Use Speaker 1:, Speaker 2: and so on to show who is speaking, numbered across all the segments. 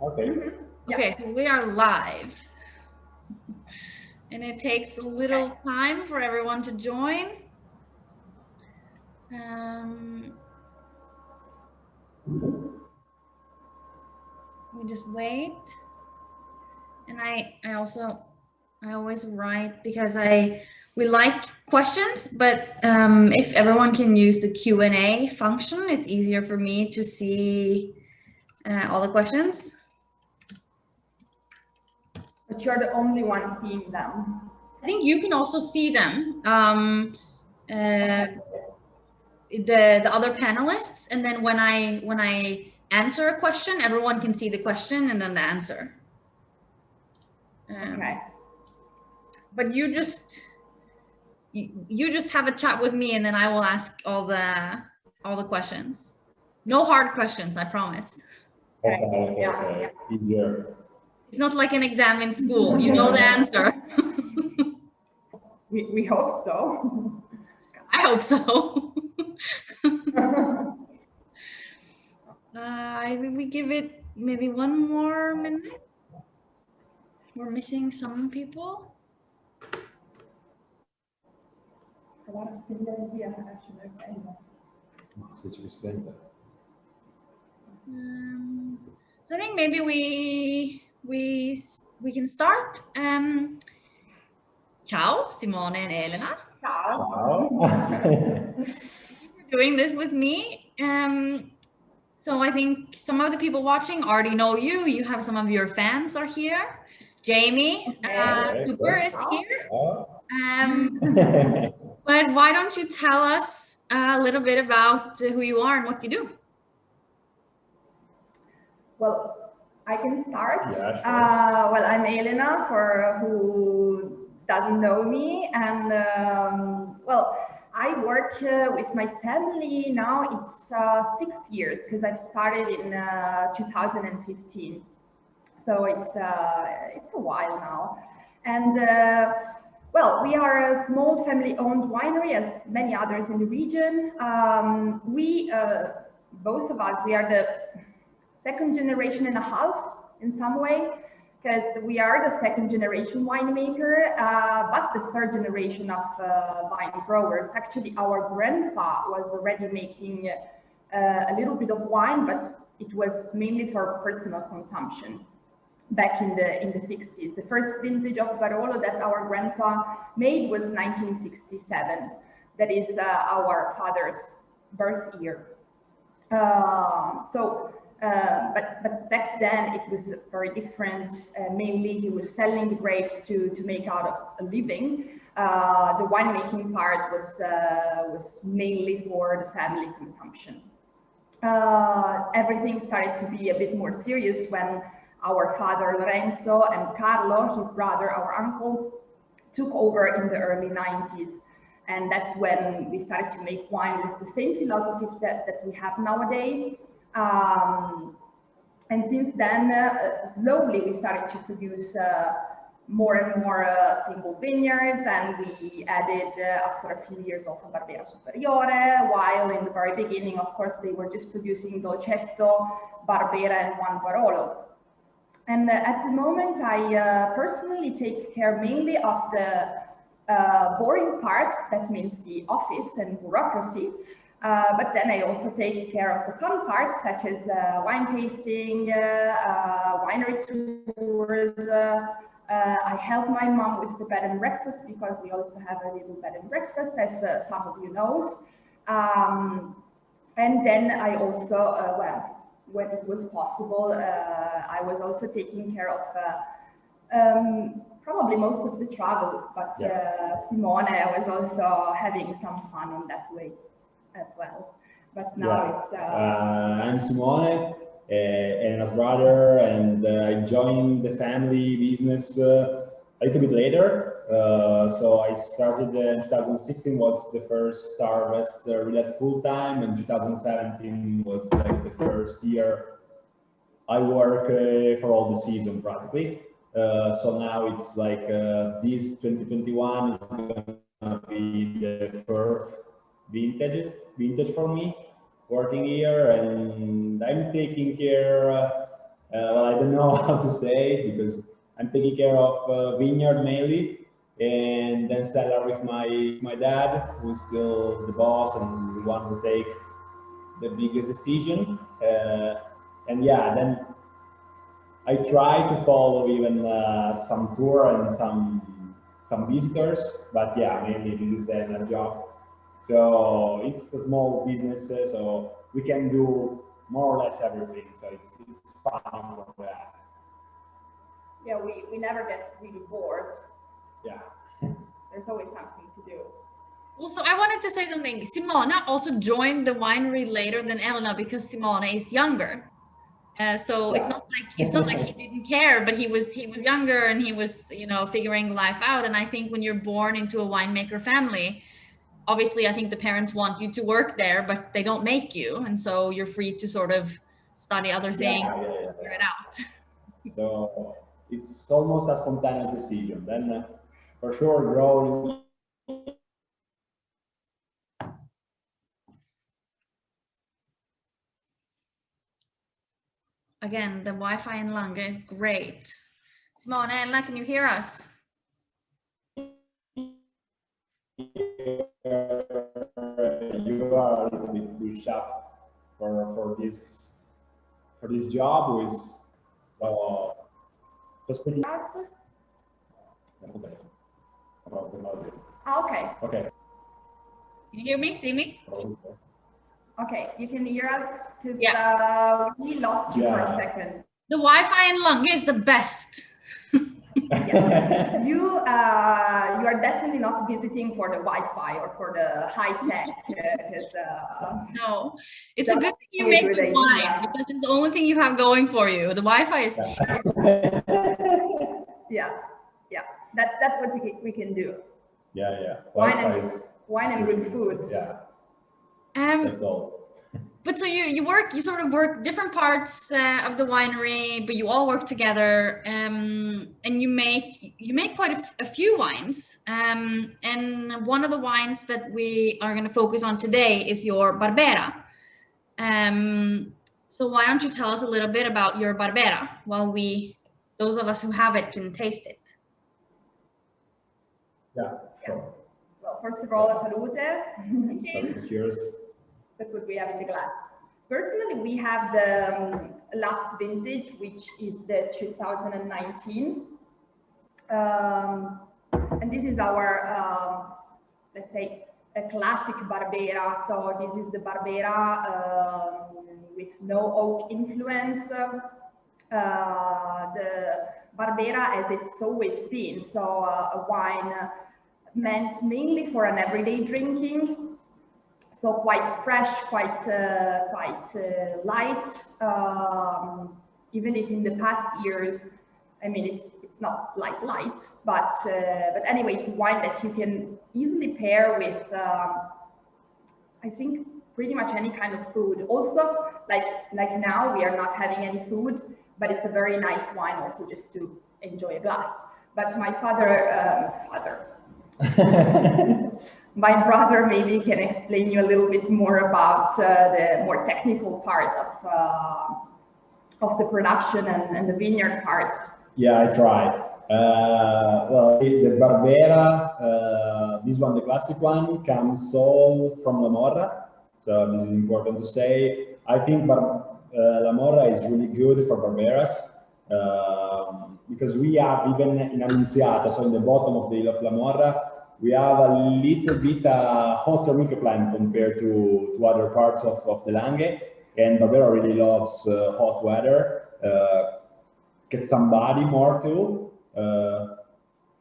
Speaker 1: Okay.
Speaker 2: Okay, so we are live. And it takes a little time for everyone to join. We just wait. And I always write because we like questions, but if everyone can use the Q&A function, it's easier for me to see all the questions.
Speaker 3: But you're the only one seeing them.
Speaker 2: I think you can also see them, the other panelists, and then when I answer a question, everyone can see the question and then the answer.
Speaker 3: Okay.
Speaker 2: But you just have a chat with me, and then I will ask all the questions. No hard questions, I promise.
Speaker 1: Okay. Easier.
Speaker 2: It's not like an exam in school. You know the answer.
Speaker 3: We hope so.
Speaker 2: I hope so. I think we give it maybe one more minute. We're missing some people. So I think maybe we can start. Ciao, Simone and Elena.
Speaker 3: Ciao.
Speaker 2: You're doing this with me. So I think some of the people watching already know you. You have some of your fans are here. Jamie Cooper is here. But why don't you tell us a little bit about who you are and what you do?
Speaker 3: Well, I can start.
Speaker 1: Yeah, sure.
Speaker 3: Well, I'm Elena, for who doesn't know me, and well, I work with my family now. It's 6 years because I've started in 2015, so it's a while now. And well, we are a small family-owned winery, as many others in the region. We both of us, we are the second generation and a half in some way, because we are the second generation winemaker, but the third generation of wine growers. Actually, our grandpa was already making a little bit of wine, but it was mainly for personal consumption back in the 60s. The first vintage of Barolo that our grandpa made was 1967. That is our father's birth year. But back then it was very different. Mainly he was selling the grapes to make out a living. The winemaking part was mainly for the family consumption. Everything started to be a bit more serious when our father Lorenzo and Carlo, his brother, our uncle, took over in the early 90s. And that's when we started to make wine with the same philosophy that we have nowadays. And since then, slowly we started to produce more and more single vineyards, and we added, after a few years, also Barbera Superiore, while in the very beginning, of course, they were just producing Dolcetto, Barbera, and one Barolo. And at the moment, I personally take care mainly of the boring part, that means the office and bureaucracy. But then I also take care of the fun parts, such as wine tasting, winery tours. I help my mom with the bed and breakfast, because we also have a little bed and breakfast, as some of you know. And then I also, well, when it was possible, I was also taking care of probably most of the travel, but Simone was also having some fun on that way as well. But now it's...
Speaker 1: I'm Simone, Elena's brother, and I joined the family business a little bit later. So I started in 2016 was the first harvest really at full time, and 2017 was like the first year I work for all the season practically. So now it's like this 2021 is gonna be the first vintage for me working here, and I'm taking care Well, I don't know how to say it because I'm taking care of vineyard mainly, and then cellar with my dad, who's still the boss and the one who take the biggest decision. And yeah, then I try to follow even some tour and some visitors, but yeah, mainly this is a job. So it's a small business, so we can do more or less everything. So it's fun for that.
Speaker 3: Yeah, we never get really bored.
Speaker 1: Yeah.
Speaker 3: There's always something to do.
Speaker 2: Also, I wanted to say something. Simona also joined the winery later than Elena because Simona is younger. So
Speaker 1: Yeah.
Speaker 2: it's not like he didn't care, but he was younger and he was, you know, figuring life out. And I think when you're born into a winemaker family, obviously I think the parents want you to work there, but they don't make you, and so you're free to sort of study other things, figure it out.
Speaker 1: So it's almost a spontaneous decision. Then for sure, growing.
Speaker 2: Again, the Wi-Fi in Lange is great. Simone, Elena, can you hear us?
Speaker 1: You are a little bit too sharp for this job with so
Speaker 3: Okay.
Speaker 1: Okay.
Speaker 2: Can you hear me? See me?
Speaker 3: Okay, you can hear us because
Speaker 2: Yeah.
Speaker 3: we lost you for a second.
Speaker 2: The Wi-Fi in Lange is the best.
Speaker 3: Yes. You are definitely not visiting for the Wi-Fi or for the high tech.
Speaker 2: No, it's a good thing you make the wine because it's the only thing you have going for you. The Wi-Fi is terrible.
Speaker 3: Yeah, that's what we can do.
Speaker 1: Yeah.
Speaker 3: Wine and good food.
Speaker 1: Yeah. That's all.
Speaker 2: But so you sort of work different parts of the winery, but you all work together, and you make quite a few wines. And one of the wines that we are going to focus on today is your Barbera. So why don't you tell us a little bit about your Barbera while those of us who have it can taste it.
Speaker 1: Yeah, sure.
Speaker 3: Well, first of all, salute.
Speaker 1: Cheers.
Speaker 3: That's what we have in the glass. Personally, we have the last vintage, which is the 2019. And this is our, let's say, a classic Barbera. So this is the Barbera with no oak influence. The Barbera as it's always been. So a wine meant mainly for an everyday drinking. So quite fresh, quite light. Even if in the past years, I mean, it's not like light, but anyway, it's a wine that you can easily pair with, I think, pretty much any kind of food. Also, like now we are not having any food, but it's a very nice wine also just to enjoy a glass. But my my brother maybe can explain you a little bit more about the more technical part of the production and the vineyard part.
Speaker 1: Yeah, I try. Well, the Barbera, this one, the classic one, comes all from La Morra. So this is important to say. I think La Morra is really good for Barberas because we have even in Annunziata, so in the bottom of the hill of La Morra, we have a little bit hotter microclimate compared to other parts of the Langhe, and Barbera really loves hot weather. Get somebody more too.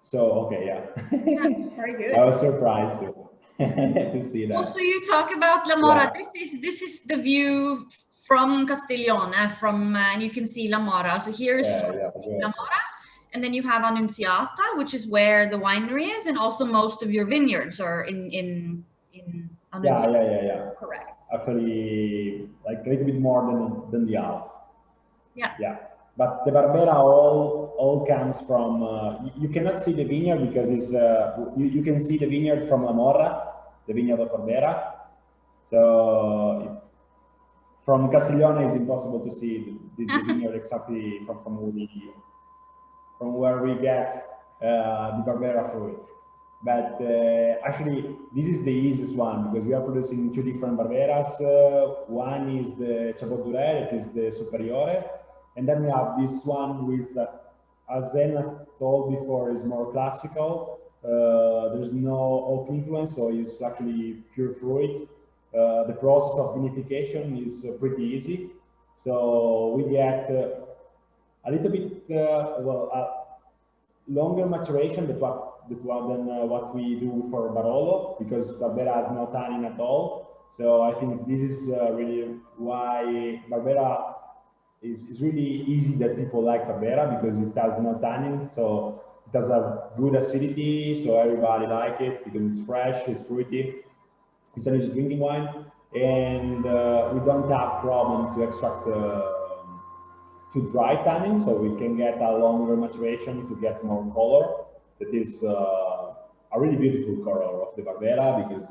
Speaker 1: So okay, yeah.
Speaker 3: Very good.
Speaker 1: I was surprised to see that.
Speaker 2: Also, you talk about La Morra. Yeah. This is the view from Castiglione, and you can see La Morra. So here's La Morra. And then you have Annunziata, which is where the winery is, and also most of your vineyards are in Annunziata.
Speaker 1: Yeah.
Speaker 3: Correct.
Speaker 1: Actually, like a little bit more than the Alps.
Speaker 2: Yeah.
Speaker 1: But the Barbera all comes from. You cannot see the vineyard because it's. You can see the vineyard from La Morra, the vineyard of Barbera. So it's from Castiglione, it's impossible to see the vineyard exactly from where we get the Barbera fruit. But actually, this is the easiest one because we are producing two different Barberas. One is the Chaboturé, that is the Superiore, and then we have this one with, as Zena told before, is more classical. There's no oak influence, so it's actually pure fruit. The process of vinification is pretty easy. So we get a little bit, longer maturation than what we do for Barolo, because Barbera has no tannin at all. So I think this is really why Barbera is really easy that people like Barbera, because it has no tannin, so it has a good acidity, so everybody like it because it's fresh, it's fruity, it's an easy drinking wine, and we don't have problem to extract to dry tannin, so we can get a longer maturation to get more color. That is a really beautiful color of the Barbera, because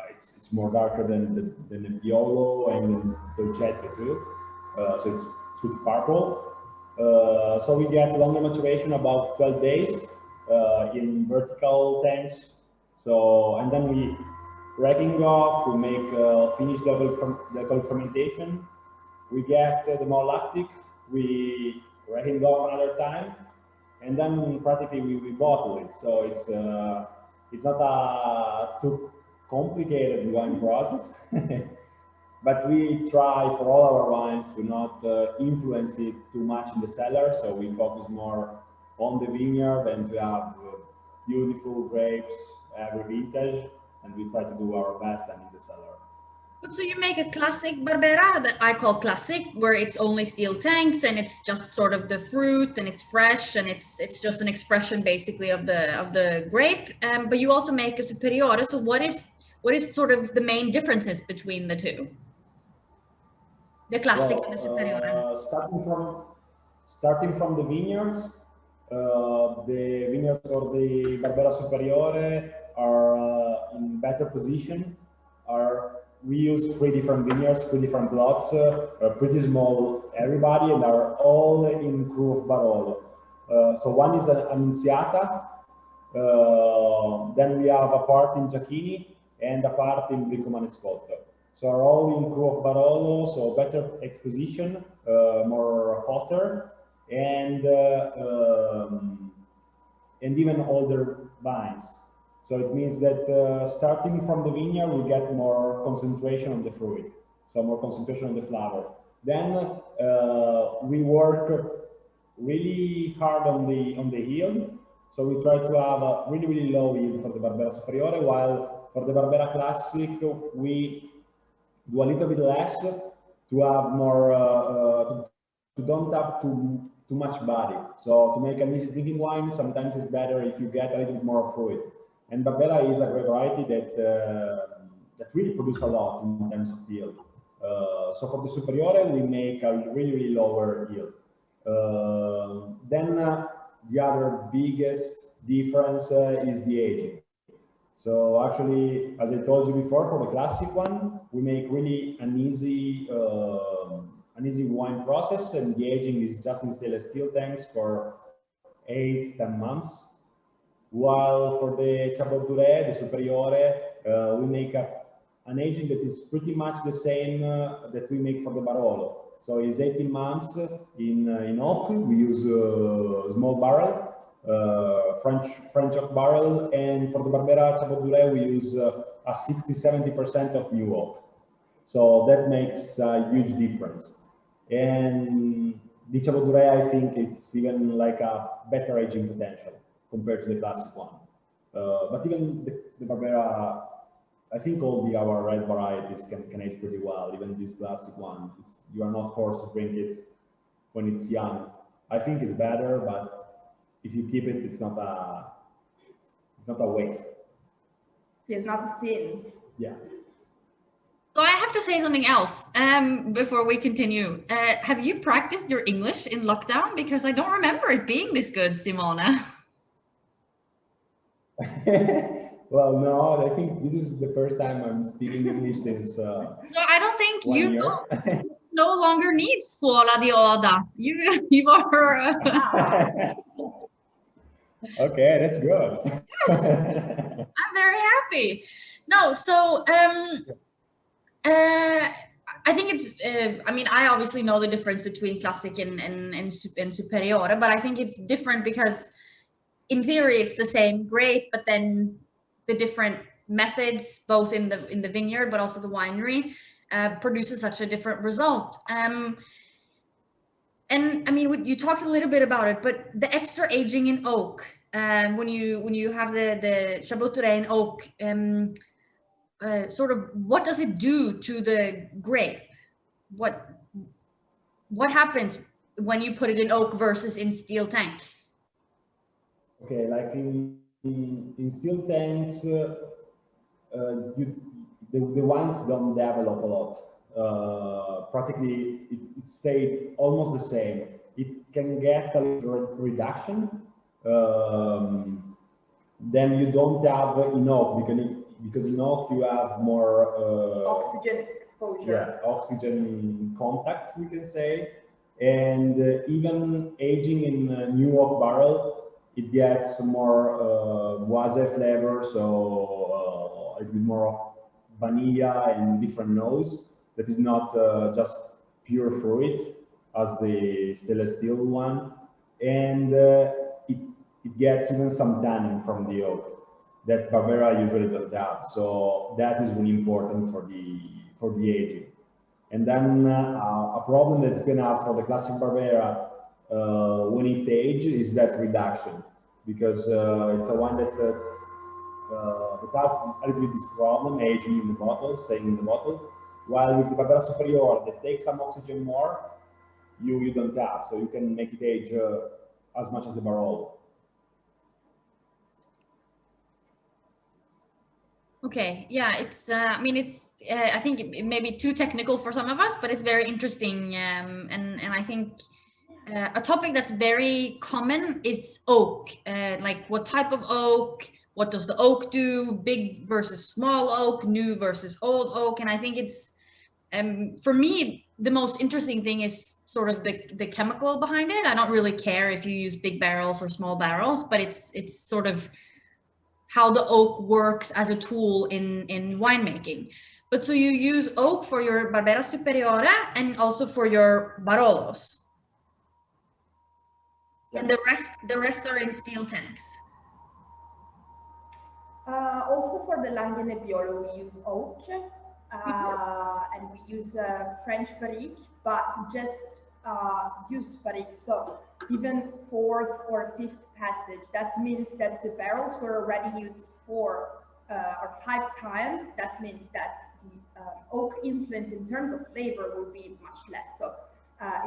Speaker 1: it's more darker than the Nebbiolo and the Dolcetto too. So it's pretty purple. So we get longer maturation, about 12 days in vertical tanks. So, and then we racking off, we make finished alcoholic fermentation. We get the malolactic, we racking off another time, and then practically we bottle it. So it's not a too complicated wine process. But we try for all our wines to not influence it too much in the cellar. So we focus more on the vineyard and to have beautiful grapes every vintage. And we try to do our best in the cellar.
Speaker 2: But so you make a classic Barbera that I call classic, where it's only steel tanks and it's just sort of the fruit and it's fresh and it's just an expression basically of the grape. But you also make a Superiore. So what is sort of the main differences between the two? The classic and the Superiore.
Speaker 1: Starting from the vineyards for the Barbera Superiore are in better position. We use 3 different vineyards, 3 different plots, pretty small everybody, and are all in Cru of Barolo. So one is an Annunziata, then we have a part in Giacchini and a part in Bricomanescotto. So are all in Cru of Barolo, so better exposition, more hotter, and even older vines. So it means that starting from the vineyard, we get more concentration on the fruit, so more concentration on the flower. Then we work really hard on the yield. So we try to have a really low yield for the Barbera Superiore, while for the Barbera Classic, we do a little bit less to have more, to don't have too much body. So to make an easy drinking wine, sometimes it's better if you get a little bit more fruit. And Barbera is a grape variety that really produces a lot in terms of yield. So for the Superiore, we make a really lower yield. Then the other biggest difference is the aging. So actually, as I told you before, for the classic one, we make really an easy wine process, and the aging is just in stainless steel tanks for 8-10 months. While for the Chaboturé, the Superiore, we make an aging that is pretty much the same that we make for the Barolo. So it's 18 months in oak. We use small barrel, French oak barrel, and for the Barbera Chaboturé, we use a 60-70% of new oak. So that makes a huge difference. And the Chaboturé, I think it's even like a better aging potential compared to the classic one. But even the Barbera, I think all our red varieties can age pretty well. Even this classic one, you are not forced to drink it when it's young. I think it's better, but if you keep it, it's not a waste.
Speaker 3: It's not a sin.
Speaker 1: Yeah.
Speaker 2: So I have to say something else before we continue. Have you practiced your English in lockdown? Because I don't remember it being this good, Simona.
Speaker 1: Well, no, I think this is the first time I'm speaking English since
Speaker 2: So I don't think
Speaker 1: 1
Speaker 2: you
Speaker 1: year.
Speaker 2: no longer need Scuola di Oda. You are.
Speaker 1: Okay, that's good.
Speaker 2: I'm very happy. No, so I think it's. I mean, I obviously know the difference between classic and superiore, but I think it's different because, in theory, it's the same grape, but then the different methods, both in the vineyard but also the winery, produces such a different result. And I mean, you talked a little bit about it, but the extra aging in oak, when you have the Chateautouré in oak, sort of what does it do to the grape? What happens when you put it in oak versus in steel tank?
Speaker 1: Okay, like in steel tanks, the wines don't develop a lot. Practically, it stayed almost the same. It can get a little reduction. Then you don't have in oak because in oak you have more
Speaker 3: Oxygen exposure.
Speaker 1: Yeah, oxygen contact, we can say. And even aging in a new oak barrel, it gets more boisé flavor, so a bit more of vanilla and different nose that is not just pure fruit as the stainless steel one. And it gets even some tannin from the oak that Barbera usually don't have. So that is really important for the aging. And then a problem that you can have for the classic Barbera when it ages is that reduction, because it's a one that has a little bit this problem, aging in the bottle, staying in the bottle, while with the Barbera Superior that takes some oxygen more, you don't have, so you can make it age as much as the Barolo.
Speaker 2: Okay, yeah, it's. I mean, it's. I think it may be too technical for some of us, but it's very interesting, and I think a topic that's very common is oak. Like, what type of oak? What does the oak do? Big versus small oak, new versus old oak, and I think it's. For me, the most interesting thing is sort of the chemical behind it. I don't really care if you use big barrels or small barrels, but it's sort of how the oak works as a tool in winemaking. But so you use oak for your Barbera Superiore and also for your Barolos. Yeah. And the rest are in steel tanks.
Speaker 3: Also for the Langhe Nebbiolo, we use oak, and we use French barrique, but just used barrique. So even fourth or fifth passage, that means that the barrels were already used 4 or 5 times. That means that the oak influence in terms of flavor will be much less. So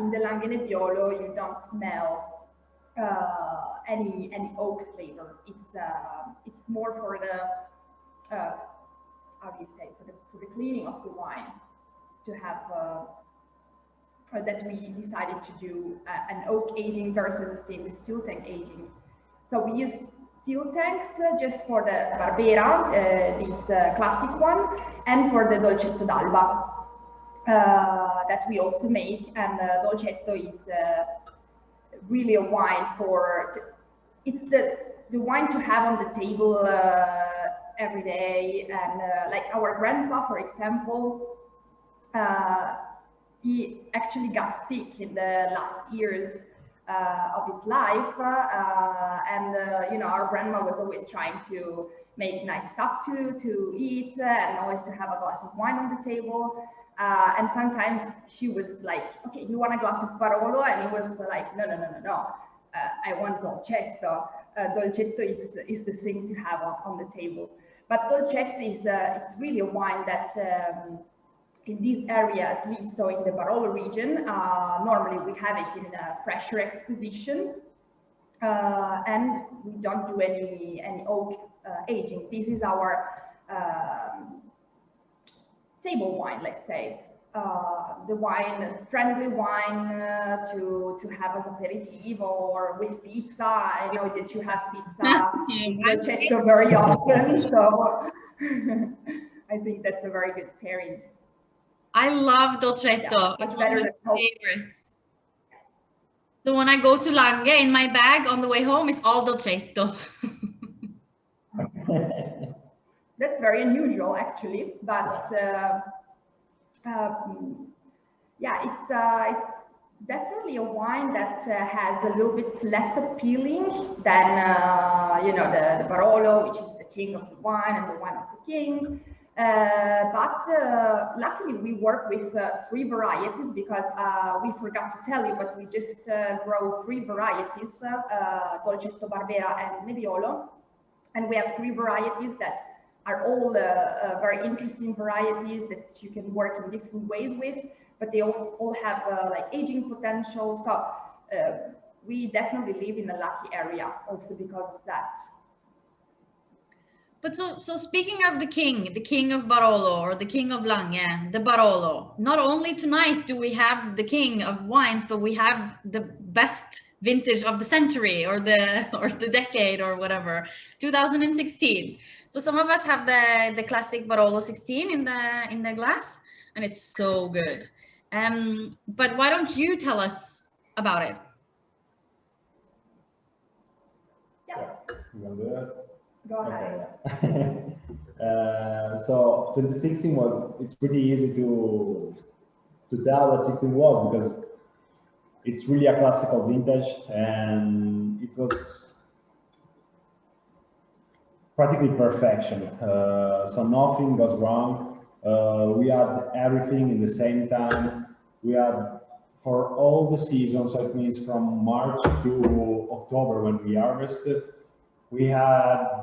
Speaker 3: in the Langhe Nebbiolo, you don't smell any oak flavor. It's more for the how do you say, for the cleaning of the wine, to have that we decided to do an oak aging versus a stainless steel tank aging. So we use steel tanks just for the Barbera, this classic one, and for the Dolcetto d'Alba that we also make. And Dolcetto is really a wine for, it's the wine to have on the table every day. And like our grandpa, for example, he actually got sick in the last years of his life, and you know, our grandma was always trying to make nice stuff to eat and always to have a glass of wine on the table. And sometimes she was like, okay, you want a glass of Barolo? And he was like, no. I want Dolcetto. Dolcetto is the thing to have on the table. But Dolcetto is it's really a wine that in this area, at least, so in the Barolo region, normally we have it in a fresher exposition, and we don't do any oak aging. This is our table wine, let's say. the wine, friendly wine to have as aperitivo or with pizza. I know that you have pizza with dolcetto very often, so I think that's a very good pairing.
Speaker 2: I love dolcetto.
Speaker 3: Yeah,
Speaker 2: it's
Speaker 3: better
Speaker 2: one of
Speaker 3: than
Speaker 2: my favorites. So when I go to Lange, in my bag on the way home is all dolcetto.
Speaker 3: That's very unusual, actually, but yeah, it's definitely a wine that has a little bit less appealing than you know, the Barolo, which is the king of the wine and the wine of the king. But luckily we work with 3 varieties, because we forgot to tell you, but we just grow 3 varieties, Dolcetto, Barbera and Nebbiolo. And we have 3 varieties that are all very interesting varieties that you can work in different ways with, but they all have like aging potential. So we definitely live in a lucky area also because of that.
Speaker 2: But so speaking of the king of Barolo, or the king of Lange, the Barolo, not only tonight do we have the king of wines, but we have the best vintage of the century, or the decade, or whatever, 2016. So some of us have the classic Barolo 16 in the glass, and it's so good. But why don't you tell us about it?
Speaker 3: Yeah.
Speaker 1: You want to do it?
Speaker 3: Go ahead.
Speaker 1: Okay. So 2016 it's pretty easy to tell what 16 was, because it's really a classical vintage, and it was practically perfection. So nothing was wrong. We had everything in the same time. We had for all the seasons, so it means from March to October when we harvested, we had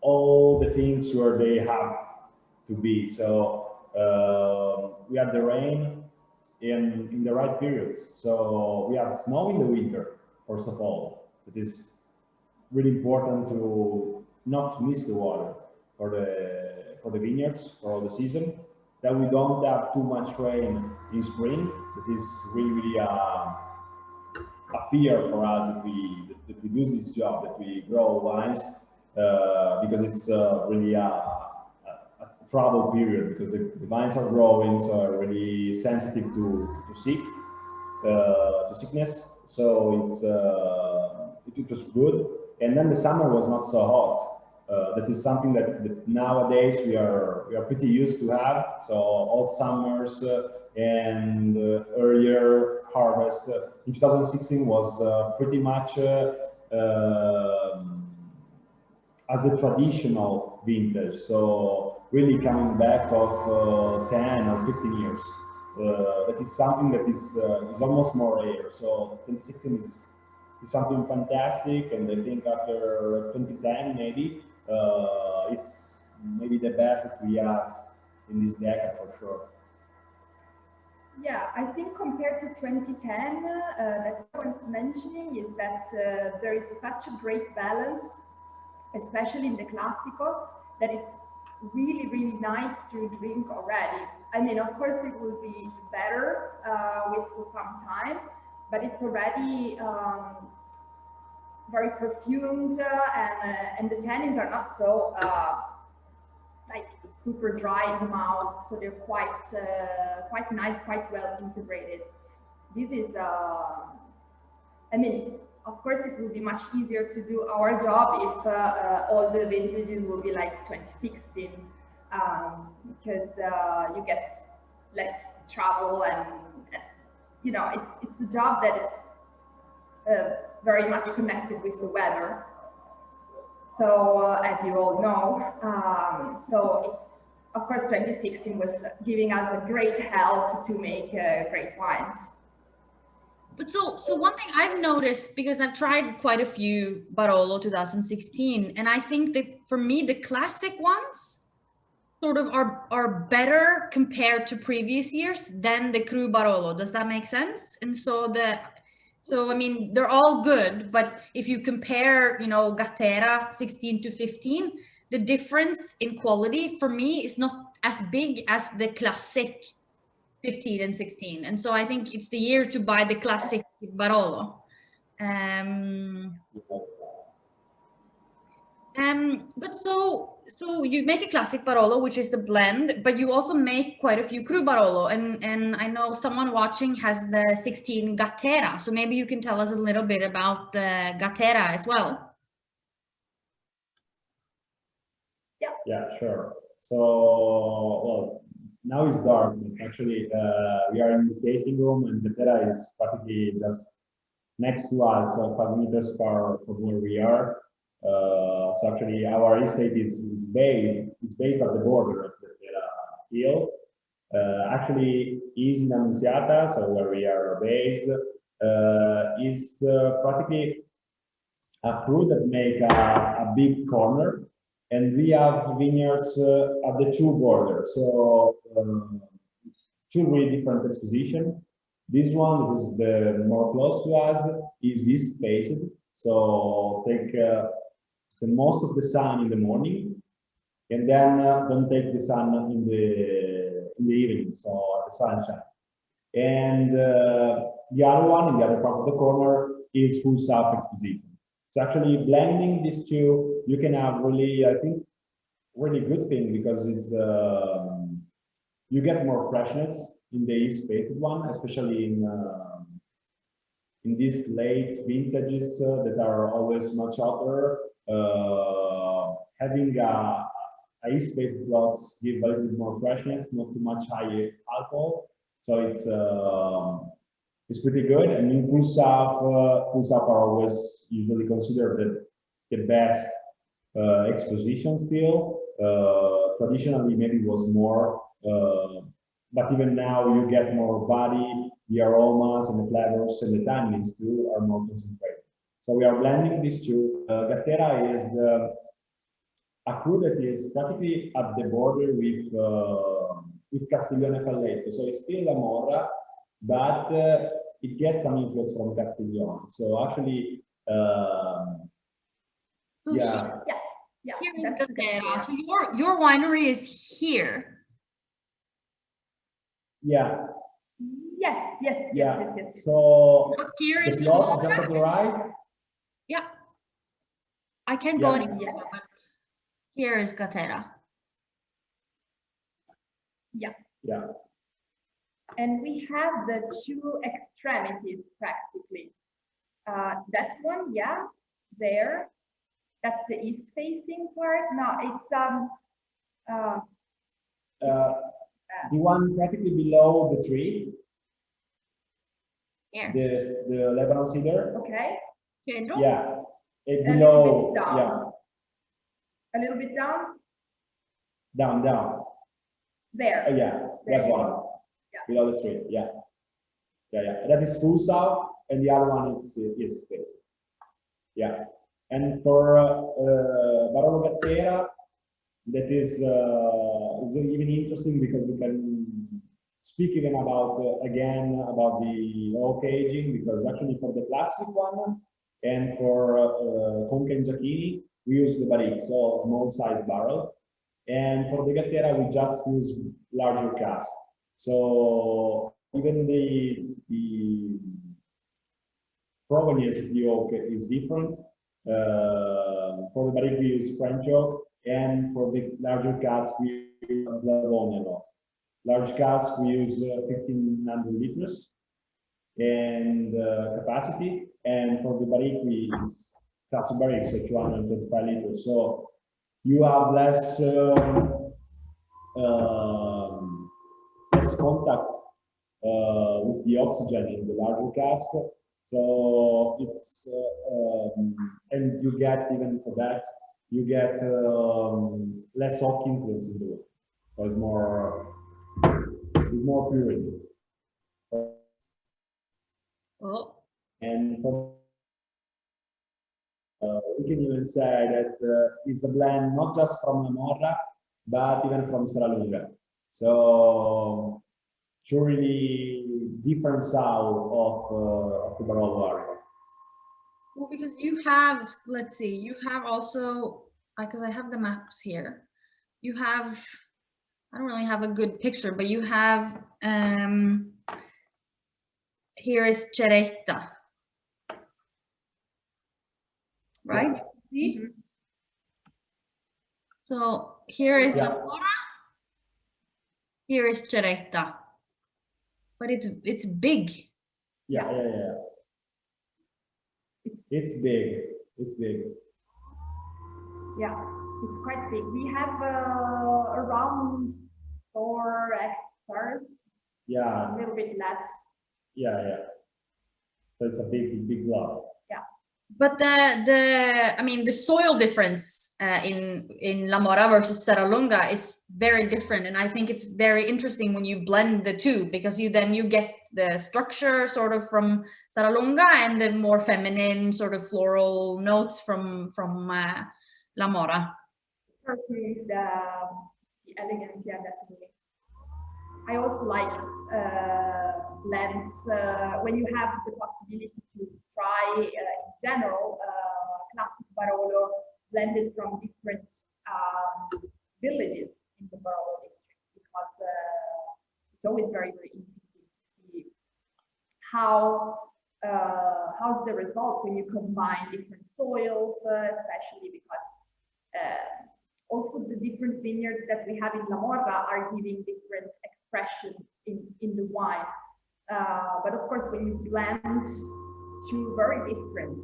Speaker 1: all the things where they have to be. So we had the rain in the right periods. So we had snow in the winter, first of all. It is really important to not miss the water for the vineyards for all the season. That we don't have too much rain in spring. That is really a fear for us that we do this job, that we grow wines, because it's really a trouble period, because the vines are growing, so are really sensitive to sickness. So it was good, and then the summer was not so hot. That is something that nowadays we are pretty used to have. So all summers and earlier harvest in 2016 was pretty much as a traditional vintage. So really coming back of 10 or 15 years. That is something that is almost more rare. So 2016 is something fantastic, and I think after 2010 maybe it's maybe the best that we have in this decade for sure.
Speaker 3: Yeah, I think compared to 2010, that someone's mentioning is that there is such a great balance, especially in the Classico, that it's really, really nice to drink already. I mean, of course, it will be better with some time, but it's already very perfumed, and the tannins are not so like super dry in the mouth, so they're quite nice, quite well integrated. This is, I mean, of course, it will be much easier to do our job if all the vintages will be like 2016, because you get less travel, and you know, it's a job that is very much connected with the weather. So as you all know, so it's, of course, 2016 was giving us a great help to make great wines.
Speaker 2: But so one thing I've noticed, because I've tried quite a few Barolo 2016, and I think that for me, the classic ones sort of are better compared to previous years than the Cru Barolo. Does that make sense? And so I mean, they're all good, but if you compare, you know, Gattera 16 to 15, the difference in quality for me is not as big as the classic 15 and 16. And so I think it's the year to buy the classic Barolo. But so you make a classic Barolo, which is the blend, but you also make quite a few cru Barolo. And I know someone watching has the 16 Gattera. So maybe you can tell us a little bit about the Gattera as well.
Speaker 1: Yeah, sure. So, well, now it's dark, but actually we are in the tasting room, and the Gattera is practically just next to us, 5 meters far from where we are. So actually our estate is based at the border of the Gattera hill. Actually is in Annunziata, so where we are based, is practically a fruit that make a big corner. And we have vineyards at the two borders, so two really different exposition. This one is the more close to us, is east faced, so take the most of the sun in the morning, and then don't take the sun in the evening, so at the sunshine. And the other one, in the other part of the corner, is full south exposition. So actually blending these two, you can have really, I think, really good thing, because it's you get more freshness in the east-faced one, especially in these late vintages that are always much hotter. Having a east-faced plots give a little bit more freshness, not too much high alcohol, so it's pretty good. And in full south are always usually considered the best exposition still. Traditionally, maybe it was more, but even now you get more body, the aromas and the flavors and the tannins too are more concentrated. So we are blending these two. Gattera is a fruit that is practically at the border with Castiglione Falletto. So it's still a Morra, but it gets some influence from Castiglione. So actually, yeah.
Speaker 2: Here is Gattera. So your winery is here.
Speaker 1: Yeah.
Speaker 3: Yes.
Speaker 1: So
Speaker 2: here is
Speaker 1: the plot just at the right.
Speaker 2: Yeah. I can go anywhere, but here is Gattera.
Speaker 3: Yeah. And we have the two extremities practically. That one, there. That's the east-facing part. No, it's
Speaker 1: the one practically below the tree.
Speaker 2: Here.
Speaker 1: The Lebanon cedar.
Speaker 3: Okay.
Speaker 1: Yeah.
Speaker 3: A little bit down.
Speaker 1: Yeah.
Speaker 3: A little bit down.
Speaker 1: Down.
Speaker 3: There.
Speaker 1: That one.
Speaker 3: Yeah.
Speaker 1: Below the street. Yeah. That is full south, and the other one is east facing. Yeah. And for Barolo Gattera, that is even interesting, because we can speak even about about the oak aging, because actually for the classic one and for Conca and Giacchini, we use the barrique, so small size barrel. And for the Gattera, we just use larger cask. So even the provenience of the oak is different. For the barrique, we use French oak, and for the larger cask, we use Slavonian oak. Large cask, we use 1,500 liters and capacity, and for the barrique, we use classic barrique, so 225 liters. So you have less contact with the oxygen in the larger cask. So it's and you get, even for that, you get less oak influence in the wood. So it's more purity.
Speaker 2: Oh.
Speaker 1: And for, we can even say that it's a blend not just from La Morra, but even from Serralunga. So truly different south of the Barolo area.
Speaker 2: Well, because you have, let's see, you have also, because I have the maps here. You have I don't really have a good picture, but you have, here is Ceretta, right?
Speaker 1: Yeah.
Speaker 2: See?
Speaker 3: Mhm.
Speaker 2: So here is
Speaker 1: Yeah.
Speaker 2: Lamora, here is Ceretta, but it's big.
Speaker 1: Yeah, yeah, yeah. It's big. It's big.
Speaker 3: Yeah, it's quite big. We have around 4 hectares,
Speaker 1: Yeah,
Speaker 3: a little bit less.
Speaker 1: yeah, yeah. So it's a big lot.
Speaker 3: Yeah.
Speaker 2: But I mean, the soil difference in La Mora versus Serralunga is very different, and I think it's very interesting when you blend the two, because you get the structure sort of from Serralunga and the more feminine sort of floral notes from La Mora.
Speaker 3: First is the elegance, yeah, definitely. I also like blends when you have the possibility to try in general classic Barolo blended from different villages in the Barolo district, because it's always very interesting to see how's the result when you combine different soils, especially because also the different vineyards that we have in La Morra are giving different expression in the wine. But of course, when you blend two very different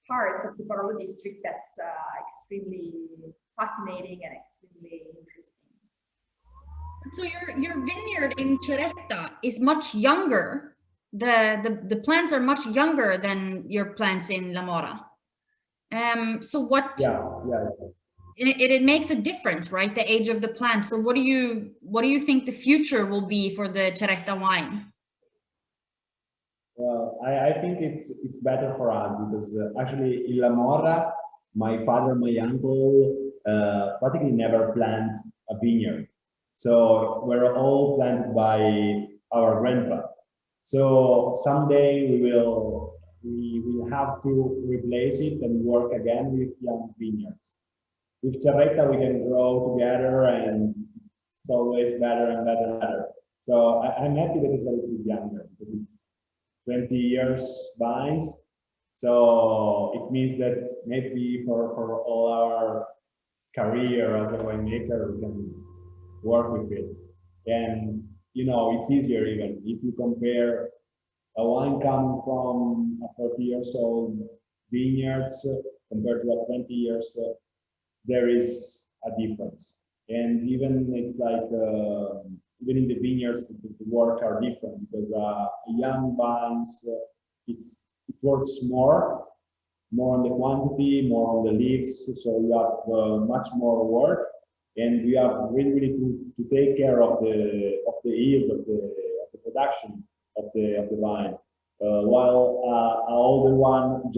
Speaker 3: parts of the Barolo district, that's extremely fascinating and extremely interesting.
Speaker 2: So your vineyard in Ceretta is much younger. The plants are much younger than your plants in La Mora. So what?
Speaker 1: Yeah, yeah.
Speaker 2: It makes a difference, right? The age of the plant. So what do you think the future will be for the Ceretta wine?
Speaker 1: Well, I think it's better for us because actually in La Morra, my father, my uncle, practically never planted a vineyard. So we're all planted by our grandpa. So someday we will have to replace it and work again with young vineyards. With Cerreta, we can grow together, and it's always better and better and better. So I'm happy that it's a little bit younger because it's 20 years vines. So it means that maybe for all our career as a winemaker, we can work with it. And it's easier even if you compare a wine coming from a 40 years old vineyards compared to a 20 years, there is a difference. And even it's like even in the vineyards, the work are different because young vines, it works more on the quantity, more on the leaves. So you have much more work, and we have really to take care of the yield of the production of the vine. While an older one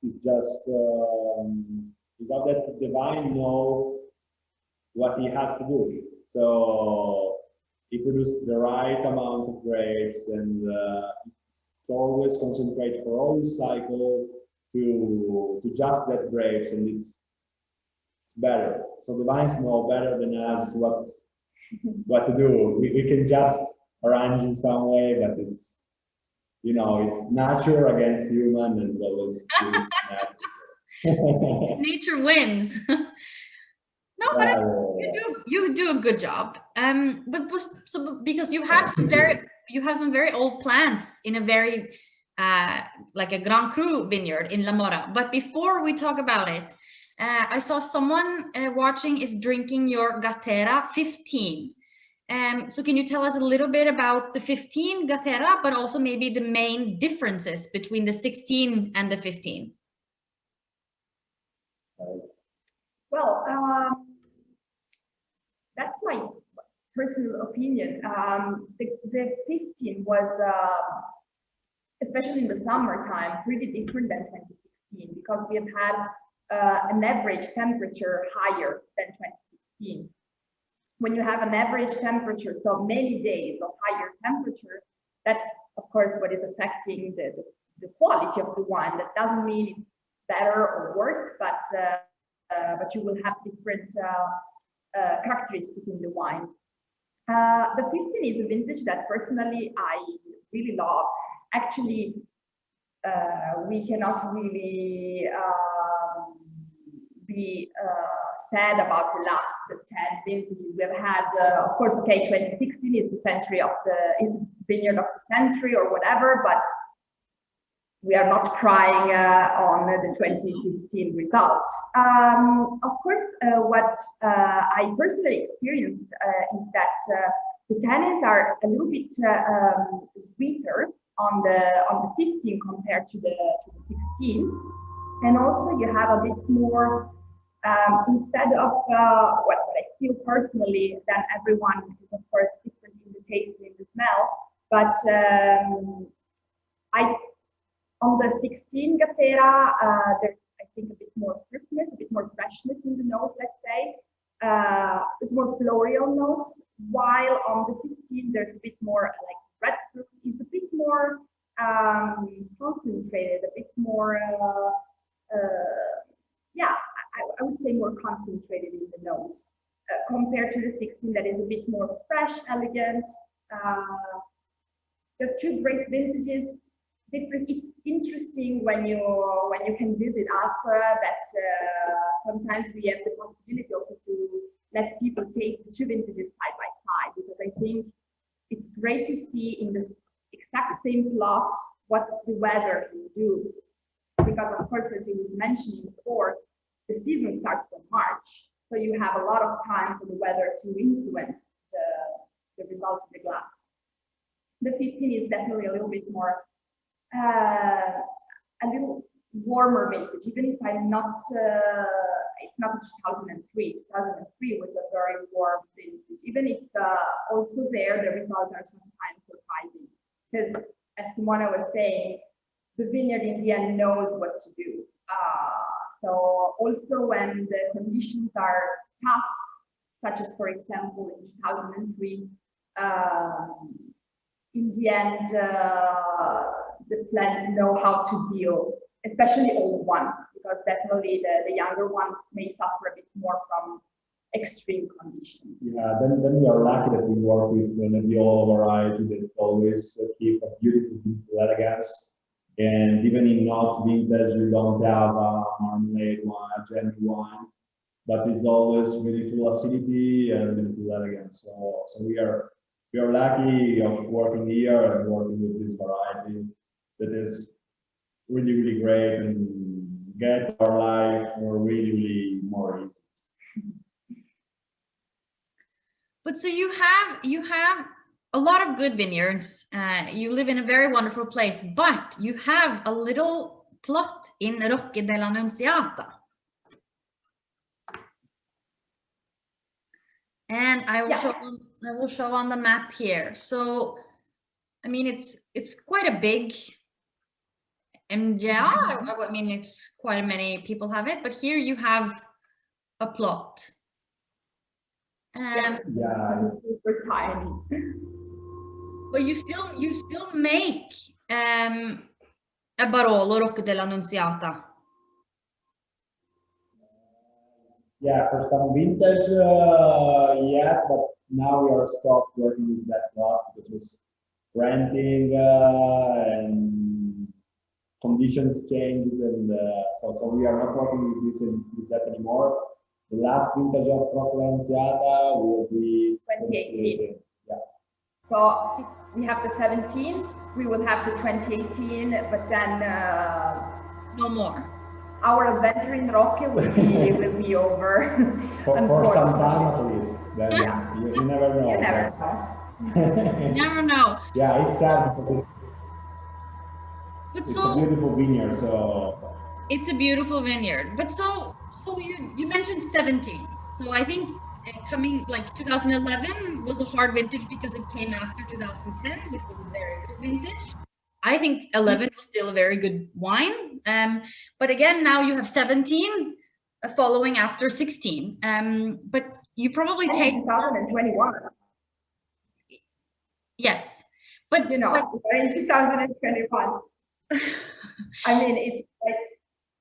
Speaker 1: is not that the vine know what he has to do. So he produces the right amount of grapes, and it's always concentrate for all the cycle to just that grapes, and it's better. So the vines know better than us what to do. We can just arrange in some way, but it's it's nature against human, and always
Speaker 2: Nature wins. No, but you do a good job. But because you have some very old plants in a very like a Grand Cru vineyard in La Mora. But before we talk about it, I saw someone watching is drinking your Gatera 15. So can you tell us a little bit about the 15 Gatera, but also maybe the main differences between the 16 and the 15?
Speaker 3: Well, that's my personal opinion. The 15 was, especially in the summertime, pretty different than 2016 because we have had an average temperature higher than 2016. When you have an average temperature, so many days of higher temperature, that's of course what is affecting the quality of the wine. That doesn't mean it's better or worse, but you will have different characteristic in the wine. The 15 is a vintage that personally I really love. Actually, we cannot really be sad about the last 10 vintages we've had. Of course, okay, 2016 is the century of is the vineyard of the century or whatever, but we are not crying on the 2015 result. Of course, what I personally experienced is that the tannins are a little bit sweeter on the 15 compared to the 16, and also you have a bit more instead of what I feel personally. Then everyone is of course different in the taste and in the smell, but on the 16 Gatera, there's, I think, a bit more fruitiness, a bit more freshness in the nose, let's say. It's more floral notes, while on the 15, there's a bit more like red fruit is a bit more concentrated, a bit more, yeah, I would say more concentrated in the nose compared to the 16 that is a bit more fresh, elegant. The two great vintages. Different. It's interesting when you can visit us that sometimes we have the possibility also to let people taste the two vintages side by side, because I think it's great to see in the exact same plot what the weather can do, because of course, as you were mentioning before, the season starts from March, so you have a lot of time for the weather to influence the results of the glass. The 15 is definitely a little bit more a little warmer vintage, even if I'm not, it's not a 2003. 2003 was a very warm vintage, even if also there the results are sometimes surprising. Because as Simona was saying, the vineyard in the end knows what to do. So also when the conditions are tough, such as for example in 2003, in the end, the plants know how to deal, especially old ones, because definitely the younger ones may suffer a bit more from extreme conditions.
Speaker 1: Yeah, then we are lucky that we work with the Nebbiolo variety that always keep a beautiful elegance. And even in not vintage, you don't have a marmalade wine, a genuine wine, but it's always really full acidity and beautiful elegance. So we are lucky of working here and working with this variety that is really, really great and get our life really more easy.
Speaker 2: But so you have a lot of good vineyards. You live in a very wonderful place, but you have a little plot in Rocche dell'Annunziata. And I will show on the map here. So, I mean, it's quite a big MGA. I mean, it's quite many people have it, but here you have a plot.
Speaker 3: Yeah, it's super tiny.
Speaker 2: But you still make a Barolo Rocche dell'Annunziata.
Speaker 1: Yeah, for some vintage, yes, but now we are stopped working with that plot because it was renting and conditions changed, and so we are not working with that anymore. The last vintage of Rocche dell'Annunziata will be
Speaker 3: 2018.
Speaker 1: Yeah.
Speaker 3: So we have the 17, we will have the 2018, but then
Speaker 2: no more.
Speaker 3: Our adventure in Rocche will be over.
Speaker 1: For some time at least. Then
Speaker 3: yeah.
Speaker 1: you never know.
Speaker 3: You never know.
Speaker 2: You never know.
Speaker 1: Yeah, it's sad because it's
Speaker 2: so,
Speaker 1: a beautiful vineyard. So
Speaker 2: it's a beautiful vineyard. But so you mentioned 17. So I think coming like 2011 was a hard vintage because it came after 2010, which was a very good vintage. I think 11 was still a very good wine. But again, now you have 17 following after 16. But you probably take
Speaker 3: 2021.
Speaker 2: Yes. But
Speaker 3: you know, we're in 2021. I mean, it's like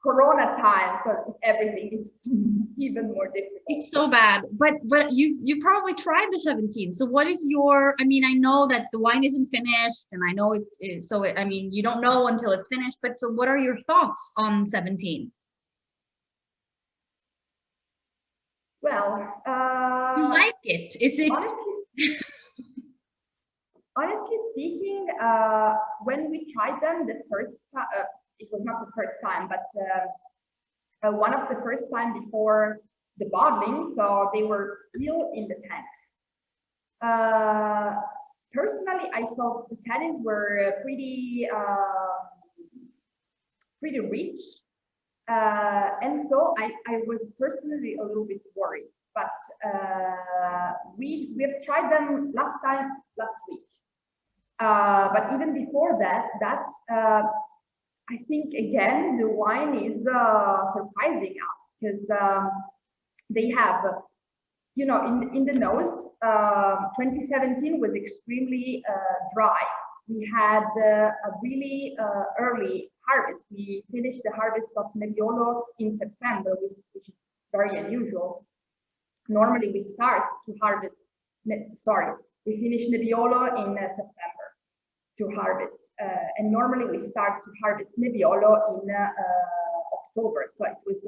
Speaker 3: Corona time, so everything is even more difficult.
Speaker 2: It's so bad, but you probably tried the 17. So what is your? I mean, I know that the wine isn't finished, and I know I mean, you don't know until it's finished. But so, what are your thoughts on 17?
Speaker 3: Well,
Speaker 2: You like it? Is it?
Speaker 3: Honestly speaking, when we tried them the first time, it was not the first time, but one of the first time before the bottling, so they were still in the tanks. Personally, I thought the tannins were pretty rich, and so I was personally a little bit worried. But we have tried them last week. But even before that, I think again the wine is surprising us because they have, you know, in the nose. 2017 was extremely dry. We had a really early harvest. We finished the harvest of Nebbiolo in September, which is very unusual. Normally, we start to harvest. We finish Nebbiolo in September to harvest, and normally we start to harvest Nebbiolo in October. So it was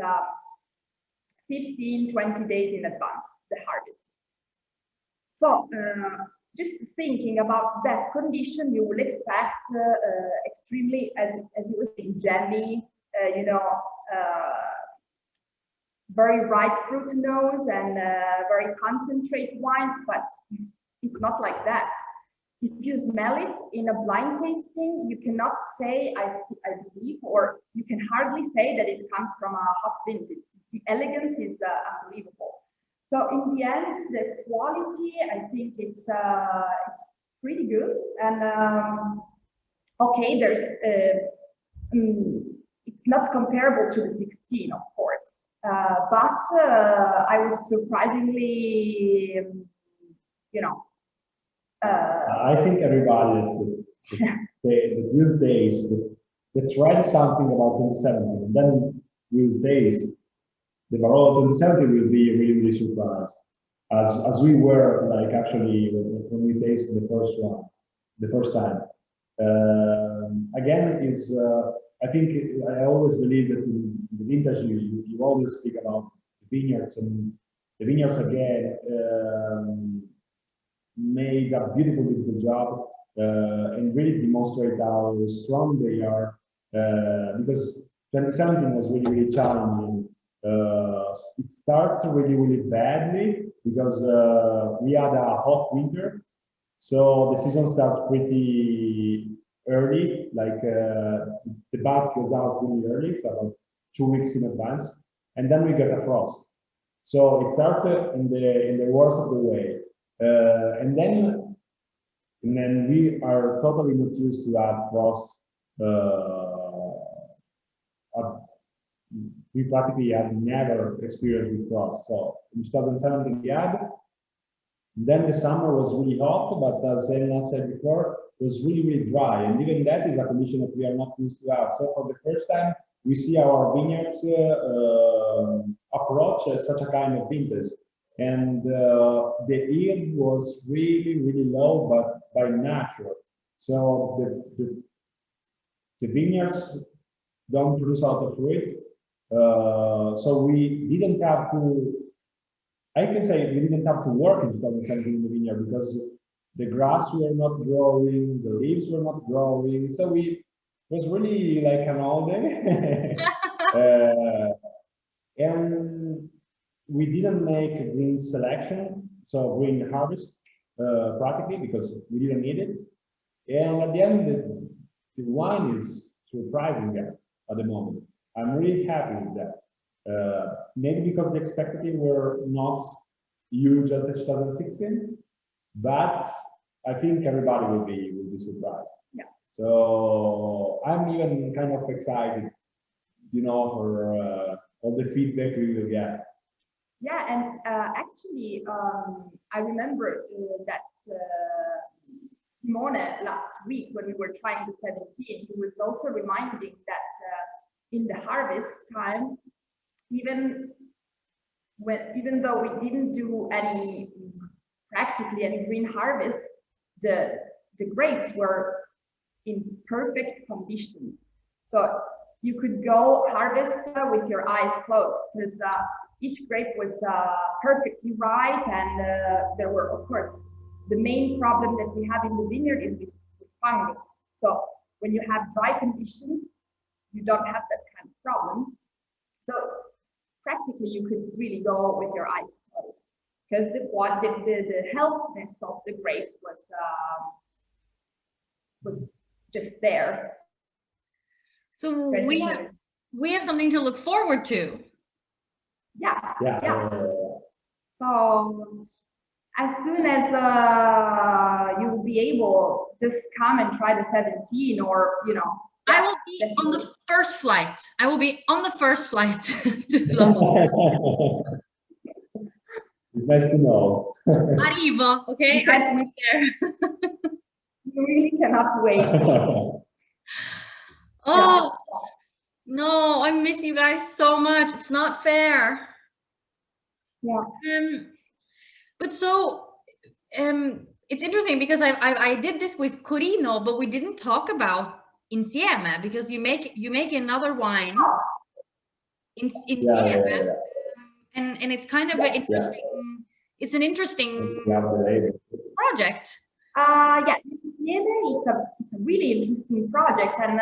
Speaker 3: 15-20 days in advance, the harvest. So just thinking about that condition, you will expect extremely, as you were saying, jammy, you know, very ripe fruit nose and very concentrated wine, but it's not like that. If you smell it in a blind tasting, you cannot say, I believe, or you can hardly say that it comes from a hot vintage. The elegance is unbelievable. So in the end, the quality, I think it's pretty good. And okay, there's it's not comparable to the 16, of course, but I was surprisingly, you know.
Speaker 1: I think everybody that will taste, that tried something about 2017, and then will taste the Barolo 2017 will be really, really surprised. As we were, like, actually when we tasted the first time. Again, it's I think I always believe that in the vintage you always speak about the vineyards, and the vineyards again made a beautiful job and really demonstrate how strong they are, because 2017 was really challenging. It started really badly because we had a hot winter, so the season started pretty early, like the batch goes out really early, about 2 weeks in advance, and then we get a frost. So it started in the worst of the way. And then we are totally not used to have frost. We practically had never experienced with frost. So in 2017 we had. Then the summer was really hot, but as Elena said before, it was really dry. And even that is a condition that we are not used to have. So for the first time, we see our vineyards approach such a kind of vintage. And the yield was really low, but by natural. So the vineyards don't produce out of fruit. So we didn't have to, I can say we didn't have to work in 2017 in the vineyard because the grass were not growing, the leaves were not growing. So it was really like an all day. And we didn't make a green selection, so green harvest practically, because we didn't need it. And at the end, the wine is surprising at the moment. I'm really happy with that. Maybe because the expectations were not huge as the 2016, but I think everybody will be surprised.
Speaker 3: Yeah.
Speaker 1: So I'm even kind of excited, you know, for all the feedback we will get.
Speaker 3: Yeah, and actually, I remember that Simone last week when we were trying the 17, he was also reminding that in the harvest time, even though we didn't do practically any green harvest, the grapes were in perfect conditions. So you could go harvest with your eyes closed, because each grape was perfectly ripe, and there were, of course, the main problem that we have in the vineyard is with fungus. So when you have dry conditions, you don't have that kind of problem. So practically you could really go with your eyes closed, because the healthiness of the grapes was just there.
Speaker 2: So we have something to look forward to.
Speaker 3: Yeah.
Speaker 1: Yeah.
Speaker 3: So as soon as you will be able, just come and try the 17, or
Speaker 2: I will be on the first flight. I will be on the first flight to London.
Speaker 1: It's nice to know.
Speaker 2: Arriva, okay? I'll be there.
Speaker 3: You really cannot wait.
Speaker 2: Oh, no, I miss you guys so much. It's not fair.
Speaker 3: Yeah.
Speaker 2: But so, it's interesting because I did this with Corino, but we didn't talk about Insieme, because you make another wine Insieme, and it's kind of an interesting. It's an interesting project.
Speaker 3: Yeah, Insieme is a really interesting project, and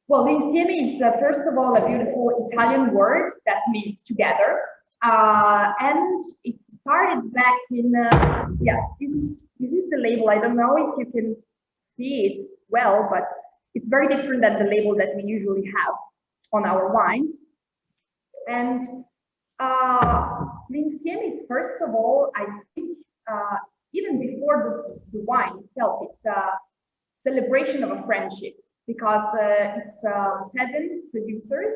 Speaker 3: well, Insieme is first of all a beautiful Italian word that means together, and it started back in this is the label. I don't know if you can see it well, but it's very different than the label that we usually have on our wines. And L'Insieme is, first of all, I think, even before the wine itself, it's a celebration of a friendship, because it's 7 producers.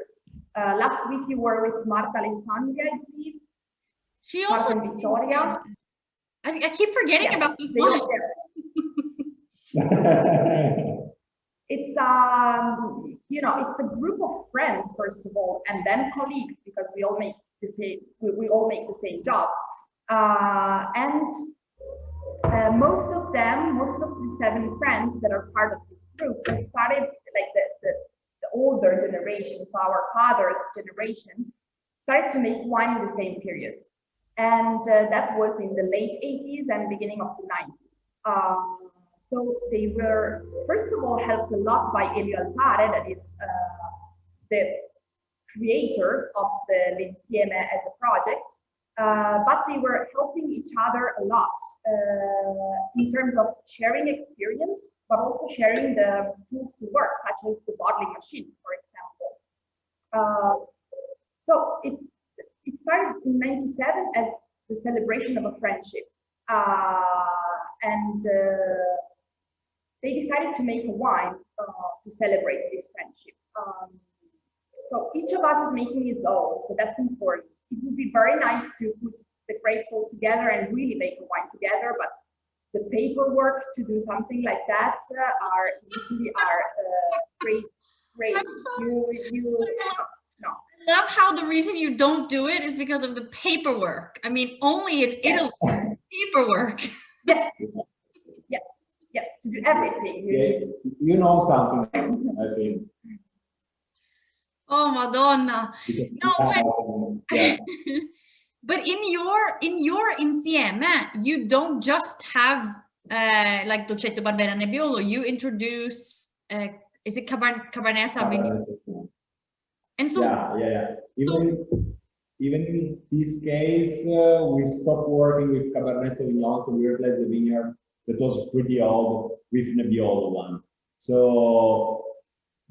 Speaker 3: Last week you were with Marta Alessandria, I believe.
Speaker 2: She also
Speaker 3: Marta and Victoria.
Speaker 2: I keep forgetting about this wine.
Speaker 3: It's it's a group of friends, first of all, and then colleagues, because we all make the same job, and most of the 7 friends that are part of this group, they started like the older generation, so our father's generation, started to make wine in the same period, and that was in the late 80s and beginning of the 90s. So they were, first of all, helped a lot by Elio Altare, that is the creator of the L'Insieme as a project, but they were helping each other a lot in terms of sharing experience, but also sharing the tools to work, such as the bottling machine, for example. So it started in '97 as the celebration of a friendship, and they decided to make a wine to celebrate this friendship. So each of us is making his own, so that's important. It would be very nice to put the grapes all together and really make a wine together, but the paperwork to do something like that usually are great. No.
Speaker 2: I love how the reason you don't do it is because of the paperwork. I mean, only in Italy, paperwork.
Speaker 3: Yes, to do everything.
Speaker 1: You know something, I think.
Speaker 2: Oh, Madonna. No, but in your Insieme, you don't just have like Dolcetto, Barbera, Nebbiolo. You introduce is it Cabernet Sauvignon? And so
Speaker 1: Even in this case, we stopped working with Cabernet Sauvignon, so we replaced the vineyard that was pretty old with Nebbiolo one. So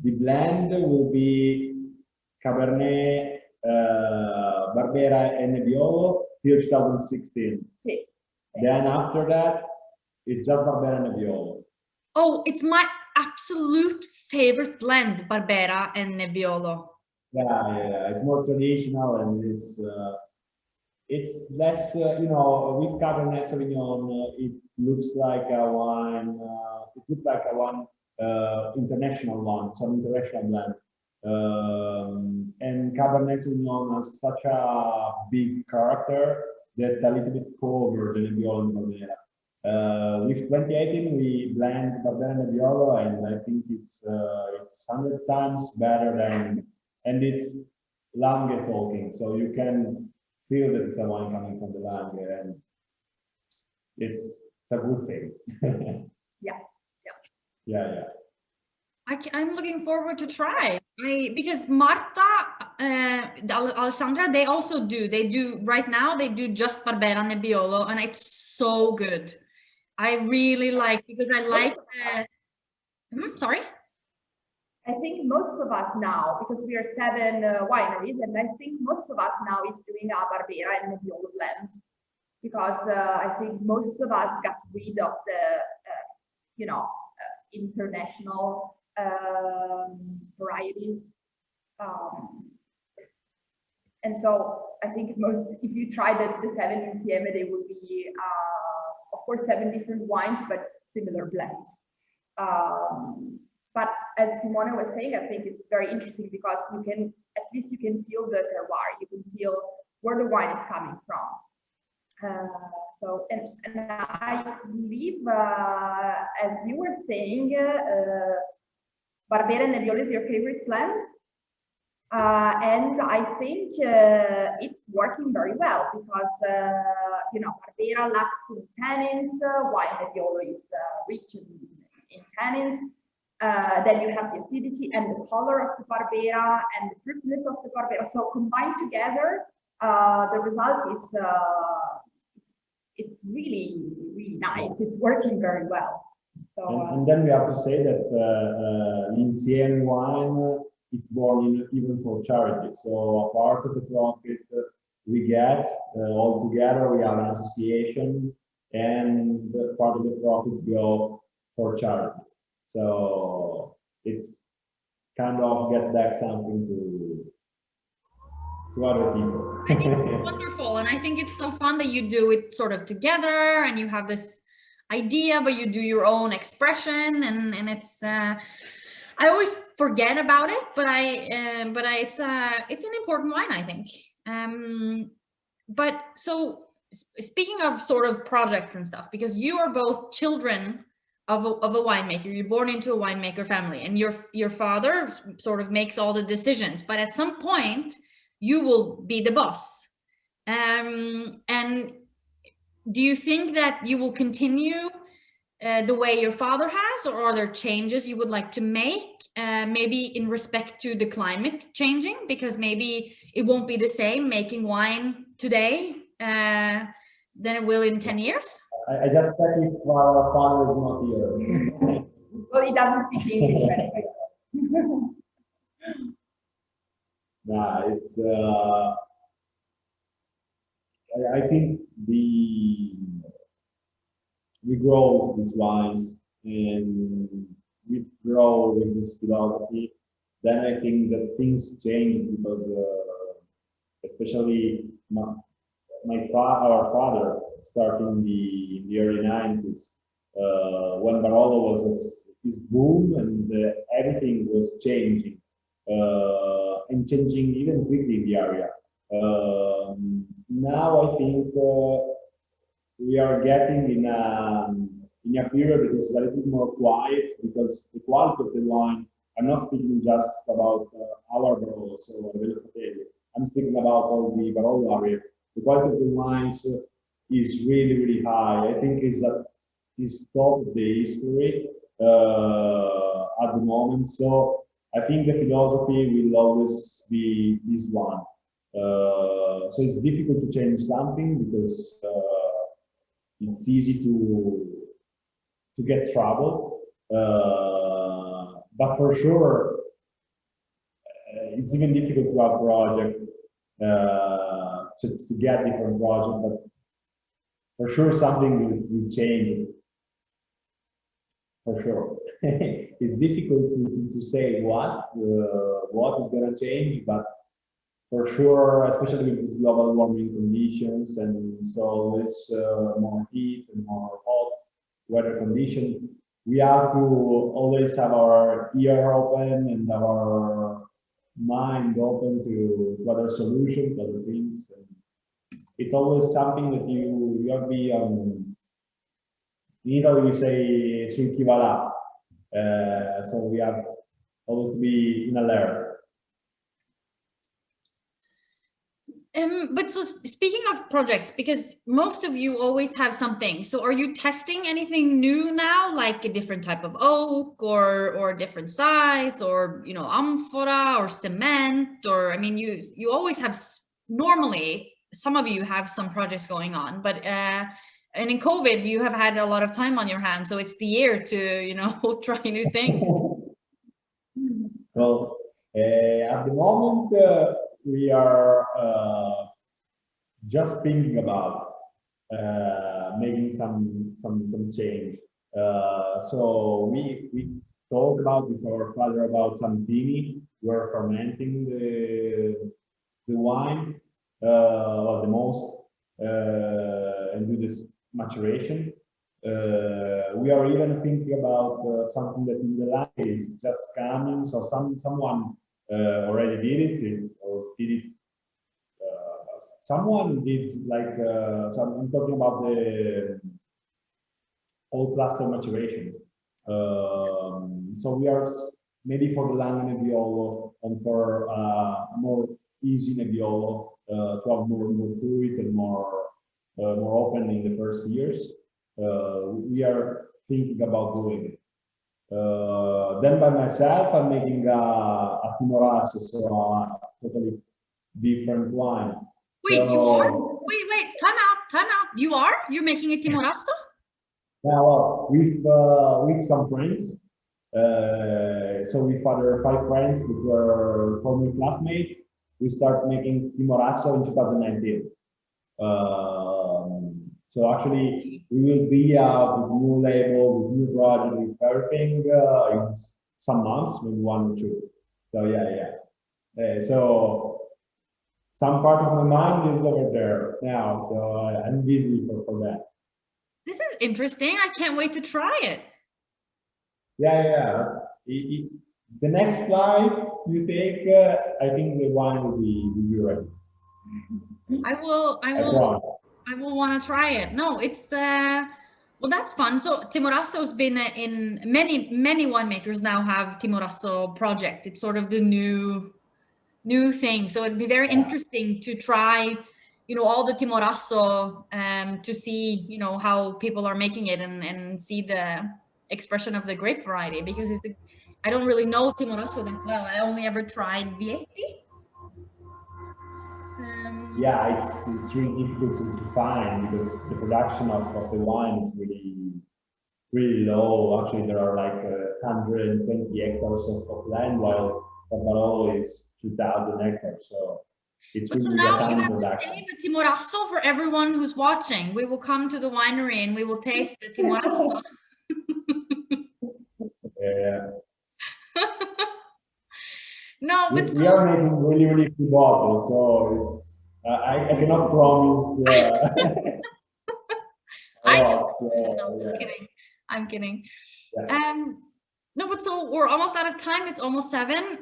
Speaker 1: the blend will be Cabernet, Barbera, and Nebbiolo till 2016.
Speaker 3: Sí.
Speaker 1: Then after that, it's just Barbera and Nebbiolo.
Speaker 2: Oh, it's my absolute favorite blend, Barbera and Nebbiolo.
Speaker 1: Yeah, it's more traditional, and it's less, with Cabernet Sauvignon, it looks like a wine, international one, some international blend. And Cabernet Sauvignon has such a big character that a little bit covered the Nebbiolo and Barbera. With 2018, we blend Barbera and Nebbiolo, and I think it's 100 times better than, and it's Lange talking, so you can feel that it's a wine coming from the Lange, and it's a good thing.
Speaker 3: Yeah.
Speaker 1: Yeah.
Speaker 2: I'm looking forward to try. Because Marta, Alessandra, they do right now, they do just Barbera Nebbiolo, and it's so good. I really like, because I like, sorry?
Speaker 3: I think most of us now, because we are 7 wineries, and I think most of us now is doing a Barbera and Nebbiolo blend, because I think most of us got rid of the, international varieties. And so I think if you try the 7 insieme, they would be, of course, 7 different wines, but similar blends. But as Simone was saying, I think it's very interesting because at least you can feel the terroir, you can feel where the wine is coming from. And I believe, as you were saying, Barbera Nebbiolo is your favorite blend. And I think it's working very well because, Barbera lacks in tannins, while Nebbiolo is rich in tannins. Then you have the acidity and the color of the Barbera and the fruitiness of the Barbera. So combined together, the result is it's really, really nice. It's working very well. So,
Speaker 1: and then we have to say that Insieme wine, it's born even for charity. So a part of the profit we get all together, we have an association, and the part of the profit go for charity. So it's kind of get back something to other people.
Speaker 2: I think it's wonderful, and I think it's so fun that you do it sort of together, and you have this idea, but you do your own expression, and it's. I always forget about it, but it's an important wine, I think. But so speaking of sort of projects and stuff, because you are both children of a winemaker, you're born into a winemaker family, and your father sort of makes all the decisions, but at some point you will be the boss. And do you think that you will continue the way your father has, or are there changes you would like to make, maybe in respect to the climate changing, because maybe it won't be the same making wine today than it will in 10 years?
Speaker 1: I just checked if our father is not here.
Speaker 3: Well, he doesn't speak English anyway.
Speaker 1: Nah, it's. I think we grow with these wines and we grow with this philosophy. Then I think that things change because, especially our father, starting in the early 90s, when Barolo was his boom, and everything was changing and changing even quickly in the area. Now I think we are getting in a period that is a little bit more quiet, because the quality of the wine, I'm not speaking just about our Barolo, so Revello Zoom. I'm speaking about all the Barolo area. The quality of the wines is really, really high. I think is top of the history at the moment. So I think the philosophy will always be this one. So it's difficult to change something because it's easy to get trouble. But for sure, it's even difficult to have project to get different projects. But for sure, something will change. For sure, it's difficult to say what is going to change, but for sure, especially with these global warming conditions, and so it's more heat and more hot weather conditions, we have to always have our ear open and our mind open to other solutions, other things. And it's always something that you have to be in Italy we say sul chi va là. So we have always to be in alert.
Speaker 2: But so speaking of projects, because most of you always have something. So are you testing anything new now, like a different type of oak or different size, or amphora or cement, or I mean you always have, normally some of you have some projects going on, but and in COVID you have had a lot of time on your hands, so it's the year to try new things.
Speaker 1: Well, at the moment we are just thinking about making some change. So we talked about with our father about some tini. We're fermenting the wine, or the most, and do this maturation. We are even thinking about something that in the line is just coming. So someone already did it, or did it. Someone did like so I'm talking about the old cluster maturation. So we are maybe for the Lange Nebbiolo and for a more easy Nebbiolo to have more fluid and more open in the first years. We are thinking about doing it. Then by myself, I'm making a Timorasso, so a totally different wine.
Speaker 2: Wait,
Speaker 1: so,
Speaker 2: you are? Wait, time out. You're making a Timorasso?
Speaker 1: Yeah, well, with some friends. So with other 5 friends that were former classmates, we started making Timorasso in 2019. So actually, we will be out with new label, with new project, with everything in some months, maybe 1 or 2. So yeah. So some part of my mind is over there now, so I'm busy for that.
Speaker 2: This is interesting. I can't wait to try it.
Speaker 1: Yeah. The next flight you take, I think the wine will be ready.
Speaker 2: I will want to try it. No, it's well, that's fun. So Timorasso's been in many winemakers now have Timorasso project. It's sort of the new thing. So it'd be very interesting to try, all the Timorasso to see, how people are making it and see the expression of the grape variety, because I don't really know Timorasso that well. I only ever tried Vietti.
Speaker 1: Yeah, it's really difficult to find because the production of the wine is really low. Actually, there are like 120 hectares of land, while Barolo is 2,000 hectares. So it's
Speaker 2: But so
Speaker 1: really
Speaker 2: now
Speaker 1: a
Speaker 2: you
Speaker 1: tiny
Speaker 2: have
Speaker 1: production.
Speaker 2: to save a Timorasso for everyone who's watching. We will come to the winery and we will taste the Timorasso. No, but
Speaker 1: we are making really few bottles, so it's I cannot promise.
Speaker 2: I'm just kidding. I'm kidding.
Speaker 1: Yeah.
Speaker 2: No, but so we're almost out of time. It's almost 7.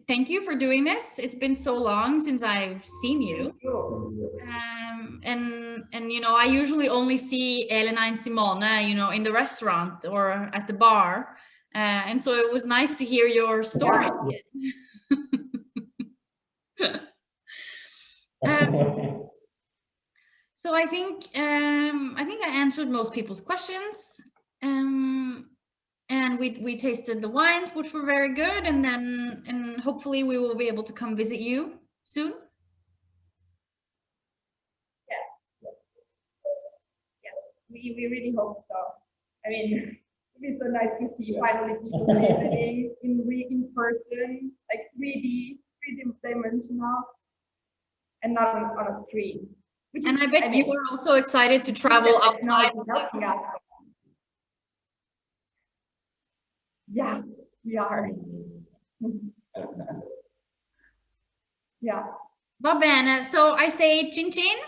Speaker 2: Thank you for doing this. It's been so long since I've seen you. And I usually only see Elena and Simone, in the restaurant or at the bar. And so it was nice to hear your story. So I think I answered most people's questions. And we tasted the wines, which were very good, and hopefully we will be able to come visit you soon.
Speaker 3: Yes, we really hope so. I mean, it's so nice to see finally people living in person, like 3D, three-dimensional, and not on a screen.
Speaker 2: And I bet you are also excited to travel outside.
Speaker 3: Yeah, we are. Yeah.
Speaker 2: Va bene. So I say cin cin.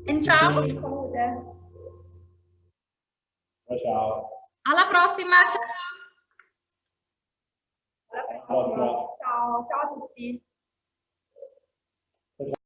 Speaker 2: And ciao.
Speaker 1: Ciao.
Speaker 2: Alla prossima. Ciao.
Speaker 1: prossima.
Speaker 3: Ciao, ciao a tutti.